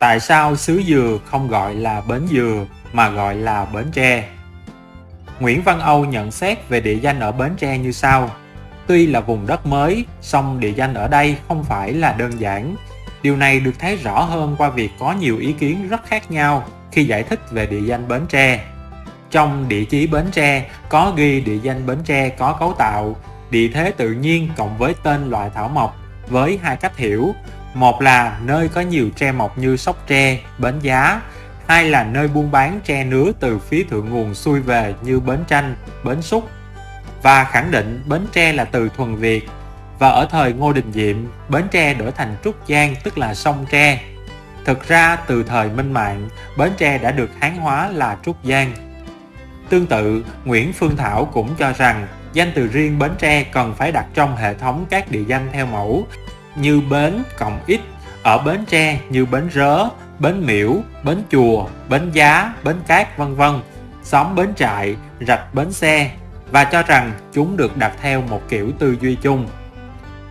Tại sao xứ Dừa không gọi là Bến Dừa mà gọi là Bến Tre? Nguyễn Văn Âu nhận xét về địa danh ở Bến Tre như sau: tuy là vùng đất mới, song địa danh ở đây không phải là đơn giản. Điều này được thấy rõ hơn qua việc có nhiều ý kiến rất khác nhau khi giải thích về địa danh Bến Tre. Trong địa chí Bến Tre có ghi địa danh Bến Tre có cấu tạo, địa thế tự nhiên cộng với tên loại thảo mộc với hai cách hiểu. Một là nơi có nhiều tre mọc như Sóc Tre, Bến Giá. Hai là nơi buôn bán tre nứa từ phía thượng nguồn xuôi về như Bến Tranh, Bến Xúc. Và khẳng định Bến Tre là từ thuần Việt. Và ở thời Ngô Đình Diệm, Bến Tre đổi thành Trúc Giang, tức là sông Tre. Thực ra từ thời Minh Mạng, Bến Tre đã được Hán hóa là Trúc Giang. Tương tự, Nguyễn Phương Thảo cũng cho rằng danh từ riêng Bến Tre cần phải đặt trong hệ thống các địa danh theo mẫu như Bến cộng X, ở Bến Tre như Bến Rớ, Bến Miễu, Bến Chùa, Bến Giá, Bến Cát vân vân, xóm Bến Trại, rạch Bến Xe, và cho rằng chúng được đặt theo một kiểu tư duy chung.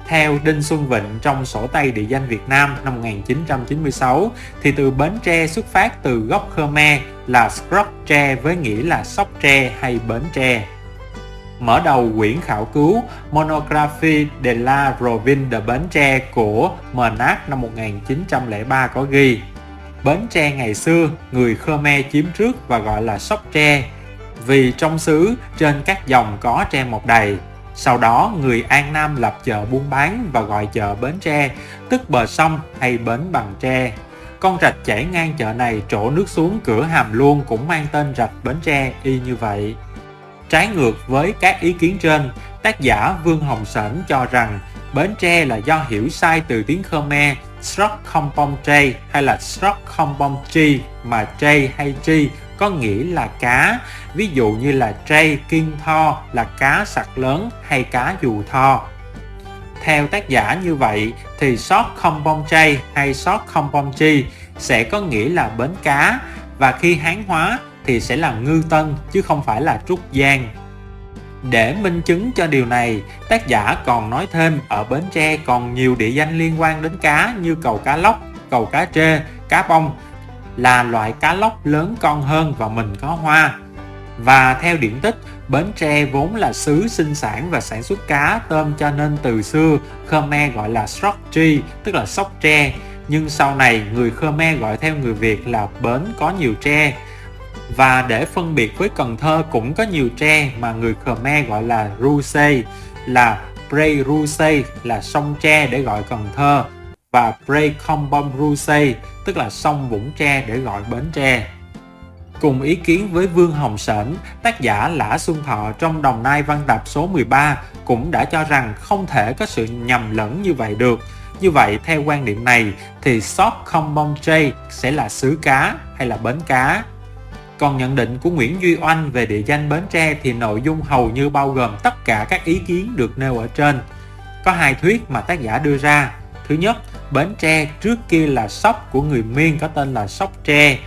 Theo Đinh Xuân Vịnh trong sổ tay địa danh Việt Nam năm 1996 thì từ Bến Tre xuất phát từ gốc Khmer là Srok Tre với nghĩa là sóc tre hay bến tre. Mở đầu quyển khảo cứu Monographie de la Province de Bến Tre của Mernat năm 1903 có ghi: Bến Tre ngày xưa người Khmer chiếm trước và gọi là sóc tre, vì trong xứ trên các dòng có tre mọc đầy. Sau đó người An Nam lập chợ buôn bán và gọi chợ Bến Tre, tức bờ sông hay bến bằng tre. Con rạch chảy ngang chợ này trổ nước xuống cửa Hàm Luông cũng mang tên rạch Bến Tre y như vậy. Trái ngược với các ý kiến trên, tác giả Vương Hồng Sển cho rằng Bến Tre là do hiểu sai từ tiếng Khmer Srok Khompong Tre hay là Srok Khompong Chi, mà Tre hay Chi có nghĩa là cá, ví dụ như là Tre Kinh Tho là cá sặc lớn hay cá dù tho. Theo tác giả như vậy thì Srok Khompong Tre hay Srok Khompong Chi sẽ có nghĩa là bến cá, và khi Hán hóa thì sẽ là Ngư Tân chứ không phải là Trúc Giang. Để minh chứng cho điều này, tác giả còn nói thêm ở Bến Tre còn nhiều địa danh liên quan đến cá như cầu cá lóc, cầu cá trê, cá bông là loại cá lóc lớn con hơn và mình có hoa. Và theo điển tích, Bến Tre vốn là xứ sinh sản và sản xuất cá tôm, cho nên từ xưa Khmer gọi là Srok Tri, tức là sóc tre, nhưng sau này người Khmer gọi theo người Việt là bến có nhiều tre. Và để phân biệt với Cần Thơ cũng có nhiều tre mà người Khmer gọi là Ruse, là Prey Ruse là sông tre để gọi Cần Thơ, và Prey Khompong Ruse tức là sông Vũng Tre để gọi Bến Tre. Cùng ý kiến với Vương Hồng Sển, tác giả Lã Xuân Thọ trong Đồng Nai Văn Tập số 13 cũng đã cho rằng không thể có sự nhầm lẫn như vậy được. Như vậy theo quan điểm này thì Srok Khompong Tre sẽ là xứ cá hay là bến cá. Còn nhận định của Nguyễn Duy Oanh về địa danh Bến Tre thì nội dung hầu như bao gồm tất cả các ý kiến được nêu ở trên. Có hai thuyết mà tác giả đưa ra. Thứ nhất, Bến Tre trước kia là sóc của người Miên có tên là Sóc Tre.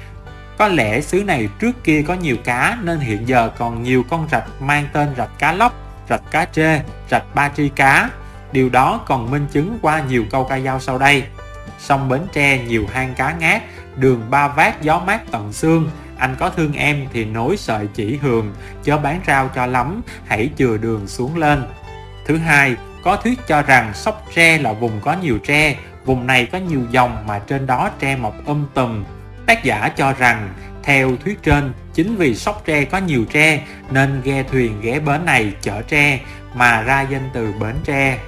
Có lẽ xứ này trước kia có nhiều cá nên hiện giờ còn nhiều con rạch mang tên rạch cá lóc, rạch cá trê, rạch ba tri cá. Điều đó còn minh chứng qua nhiều câu ca dao sau đây. Sông Bến Tre nhiều hang cá ngát, đường ba vác gió mát tận xương. Anh có thương em thì nối sợi chỉ hường, chớ bán rau cho lắm, hãy chừa đường xuống lên. Thứ hai, có thuyết cho rằng Sóc Tre là vùng có nhiều tre, vùng này có nhiều dòng mà trên đó tre mọc tùm. Tác giả cho rằng, theo thuyết trên, chính vì Sóc Tre có nhiều tre nên ghe thuyền ghé bến này chở tre mà ra danh từ Bến Tre.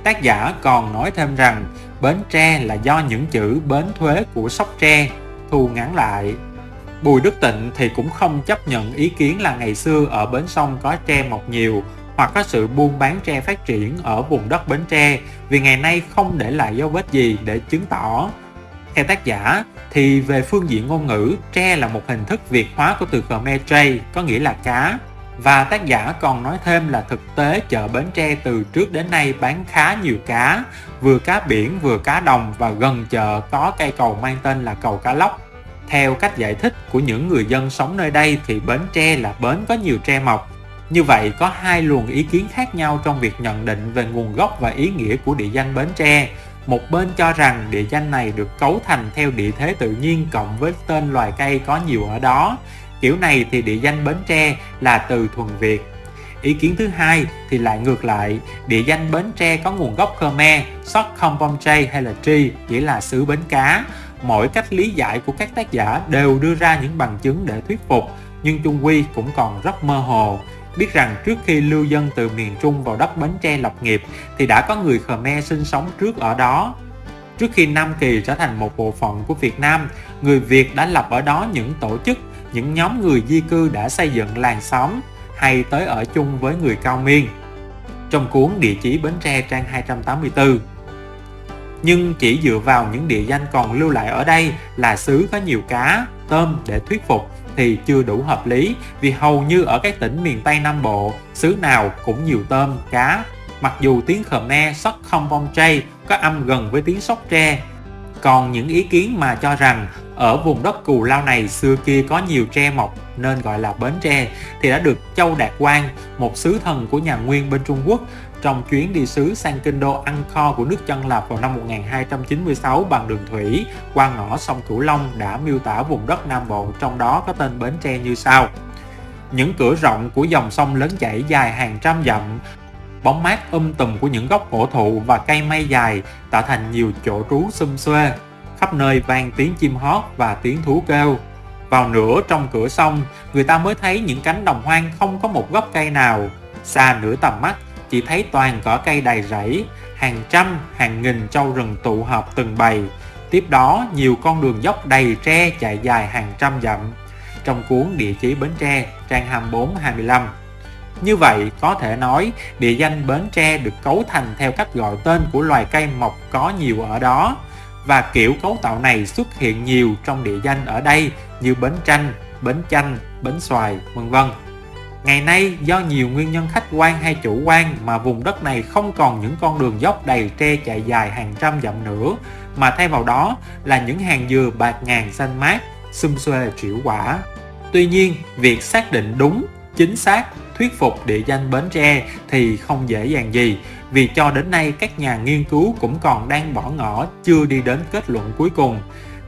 Tác giả còn nói thêm rằng Bến Tre là do những chữ bến thuế của Sóc Tre thu ngắn lại. Bùi Đức Tịnh thì cũng không chấp nhận ý kiến là ngày xưa ở bến sông có tre mọc nhiều hoặc có sự buôn bán tre phát triển ở vùng đất Bến Tre, vì ngày nay không để lại dấu vết gì để chứng tỏ. Theo tác giả thì về phương diện ngôn ngữ, tre là một hình thức Việt hóa của từ Khmer Tre có nghĩa là cá. Và tác giả còn nói thêm là thực tế chợ Bến Tre từ trước đến nay bán khá nhiều cá, vừa cá biển vừa cá đồng, và gần chợ có cây cầu mang tên là cầu Cá Lóc. Theo cách giải thích của những người dân sống nơi đây thì Bến Tre là bến có nhiều tre mọc. Như vậy có hai luồng ý kiến khác nhau trong việc nhận định về nguồn gốc và ý nghĩa của địa danh Bến Tre. Một bên cho rằng địa danh này được cấu thành theo địa thế tự nhiên cộng với tên loài cây có nhiều ở đó. Kiểu này thì địa danh Bến Tre là từ thuần Việt. Ý kiến thứ hai thì lại ngược lại, địa danh Bến Tre có nguồn gốc Khmer, Sok Kompong Chay hay là Tri, nghĩa là xứ bến cá. Mỗi cách lý giải của các tác giả đều đưa ra những bằng chứng để thuyết phục, nhưng chung quy cũng còn rất mơ hồ. Biết rằng trước khi lưu dân từ miền Trung vào đất Bến Tre lập nghiệp thì đã có người Khmer sinh sống trước ở đó. Trước khi Nam Kỳ trở thành một bộ phận của Việt Nam, người Việt đã lập ở đó những tổ chức, những nhóm người di cư đã xây dựng làng xóm hay tới ở chung với người Cao Miên. Trong cuốn Địa chí Bến Tre trang 284. Nhưng chỉ dựa vào những địa danh còn lưu lại ở đây là xứ có nhiều cá, tôm để thuyết phục thì chưa đủ hợp lý, vì hầu như ở các tỉnh miền Tây Nam Bộ, xứ nào cũng nhiều tôm, cá. Mặc dù tiếng Khmer Sok Kompong Chay có âm gần với tiếng Sóc Tre. Còn những ý kiến mà cho rằng ở vùng đất Cù Lao này xưa kia có nhiều tre mọc nên gọi là Bến Tre thì đã được Châu Đạt Quang, một sứ thần của nhà Nguyên bên Trung Quốc, trong chuyến đi sứ sang kinh đô Angkor của nước Chân Lạp vào năm 1296 bằng đường thủy qua ngõ sông Cửu Long đã miêu tả vùng đất Nam Bộ, trong đó có tên Bến Tre như sau. Những cửa rộng của dòng sông lớn chảy dài hàng trăm dặm, bóng mát tùm của những gốc cổ thụ và cây mây dài tạo thành nhiều chỗ trú sum xuê, khắp nơi vang tiếng chim hót và tiếng thú kêu. Vào nửa trong cửa sông, người ta mới thấy những cánh đồng hoang không có một gốc cây nào. Xa nửa tầm mắt, chỉ thấy toàn cỏ cây đầy rẫy, hàng trăm, hàng nghìn trâu rừng tụ họp từng bầy. Tiếp đó, nhiều con đường dốc đầy tre chạy dài hàng trăm dặm. Trong cuốn Địa chí Bến Tre, trang 24-25. Như vậy, có thể nói, địa danh Bến Tre được cấu thành theo cách gọi tên của loài cây mọc có nhiều ở đó. Và kiểu cấu tạo này xuất hiện nhiều trong địa danh ở đây như Bến Tranh, Bến Chanh, Bến Xoài, vân vân. Ngày nay, do nhiều nguyên nhân khách quan hay chủ quan mà vùng đất này không còn những con đường dốc đầy tre chạy dài hàng trăm dặm nữa, mà thay vào đó là những hàng dừa bạt ngàn xanh mát, sum xuê trĩu quả. Tuy nhiên, việc xác định đúng, chính xác, thuyết phục địa danh Bến Tre thì không dễ dàng gì, vì cho đến nay các nhà nghiên cứu cũng còn đang bỏ ngỏ, chưa đi đến kết luận cuối cùng.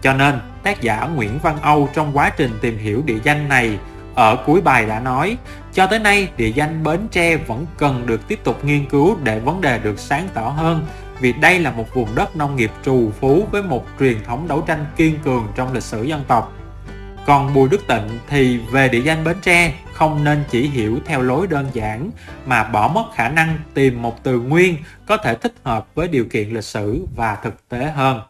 Cho nên, tác giả Nguyễn Văn Âu trong quá trình tìm hiểu địa danh này, ở cuối bài đã nói, cho tới nay địa danh Bến Tre vẫn cần được tiếp tục nghiên cứu để vấn đề được sáng tỏ hơn, vì đây là một vùng đất nông nghiệp trù phú với một truyền thống đấu tranh kiên cường trong lịch sử dân tộc. Còn Bùi Đức Tịnh thì về địa danh Bến Tre không nên chỉ hiểu theo lối đơn giản mà bỏ mất khả năng tìm một từ nguyên có thể thích hợp với điều kiện lịch sử và thực tế hơn.